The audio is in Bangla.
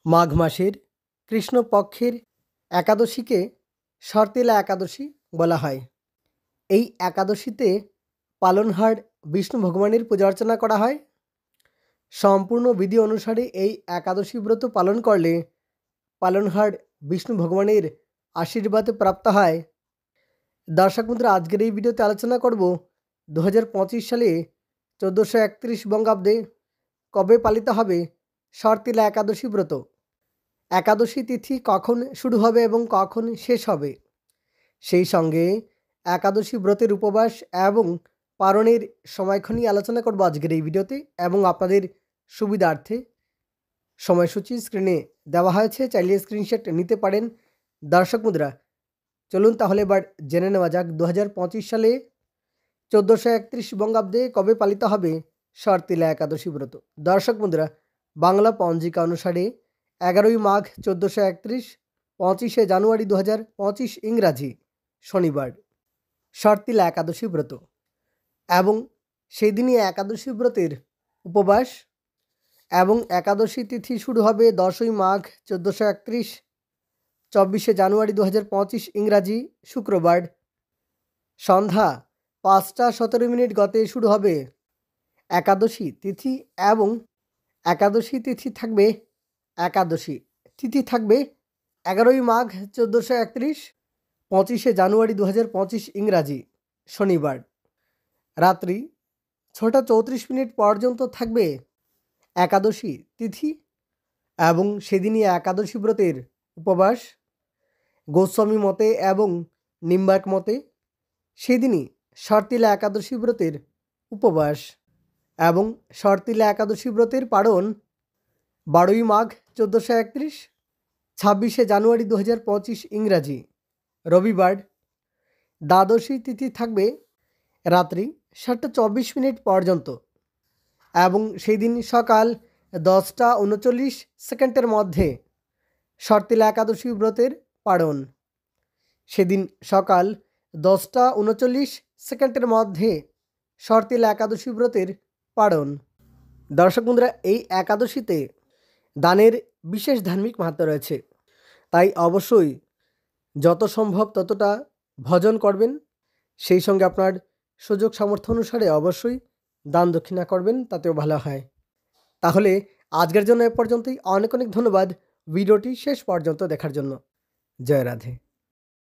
মাঘ মাসের কৃষ্ণপক্ষের একাদশীকে শর্তিলা একাদশী বলা হয়। এই একাদশীতে পালনহার বিষ্ণু ভগবানের পূজা অর্চনা করা হয়। সম্পূর্ণ বিধি অনুসারে এই একাদশী ব্রত পালন করলে পালনহার বিষ্ণু ভগবানের আশীর্বাদ প্রাপ্ত হয়। দর্শক বন্ধুরা, আজকের এই ভিডিওতে আলোচনা করব 2025 সালে 1431 বঙ্গাব্দে কবে পালিত হবে শর্তিলা একাদশী ব্রত। একাদশী তিথি কখন শুরু হবে এবং কখন শেষ হবে, সেই সঙ্গে একাদশী ব্রতের উপবাস এবং পালনের সময়ক্ষণ আলোচনা করব আজকের এই ভিডিওতে। এবং আপনাদের সুবিধার্থে সময়সূচি স্ক্রিনে দেওয়া হয়েছে, চাইলে স্ক্রিনশট নিতে পারেন। দর্শক বন্ধুরা, চলুন তাহলে এবার জেনে নেওয়া যাক 2025 সালে 1431 বঙ্গাব্দে কবে পালিত হবে শর্তিলা একাদশী ব্রত। দর্শক বন্ধুরা, বাংলা পঞ্জিকা অনুসারে 11ই মাঘ 1431, 25শে জানুয়ারি 2025 ইংরাজি শনিবার শর্তিলা একাদশী ব্রত। এবং সেই দিনই একাদশী ব্রতের উপবাস এবং একাদশী তিথি শুরু হবে 10ই মাঘ 1431, 24শে জানুয়ারি 2025 ইংরাজি শুক্রবার সন্ধ্যা 5টা 17 মিনিট গতে শুরু হবে একাদশী তিথি। এবং একাদশী তিথি থাকবে 11ই মাঘ 1431, 25শে জানুয়ারি 2025 ইংরাজি শনিবার রাত্রি 6টা 34 মিনিট পর্যন্ত থাকবে একাদশী তিথি। এবং সেদিনই একাদশী ব্রতের উপবাস। গোস্বামী মতে এবং নিম্বার্ক মতে সেদিনই শর্তিলা একাদশী ব্রতের উপবাস এবং শর্তিলা একাদশী ব্রতের পালন 12ই মাঘ 1431, 26শে জানুয়ারি 2025 ইংরাজি রবিবার দ্বাদশী তিথি থাকবে রাত্রি 7টা 24 মিনিট পর্যন্ত। এবং সেই দিন সকাল 10টা 39 মধ্যে শর্তিলা একাদশী ব্রতের পালন। সেদিন সকাল 10টা 39 মধ্যে শর্তিলা একাদশী ব্রতের পালন। দর্শক বন্ধুরা, এই একাদশীতে দানের বিশেষ ধার্মিক মাহাত্ম্য রয়েছে, তাই অবশ্যই যত সম্ভব ততটা ভজন করবেন। সেই সঙ্গে আপনার সুযোগ সামর্থ্য অনুসারে অবশ্যই দান দক্ষিণা করবেন, তাতেও ভালো হয়। তাহলে আজকের জন্য এ পর্যন্তই। অনেক অনেক ধন্যবাদ ভিডিওটি শেষ পর্যন্ত দেখার জন্য। জয় রাধে।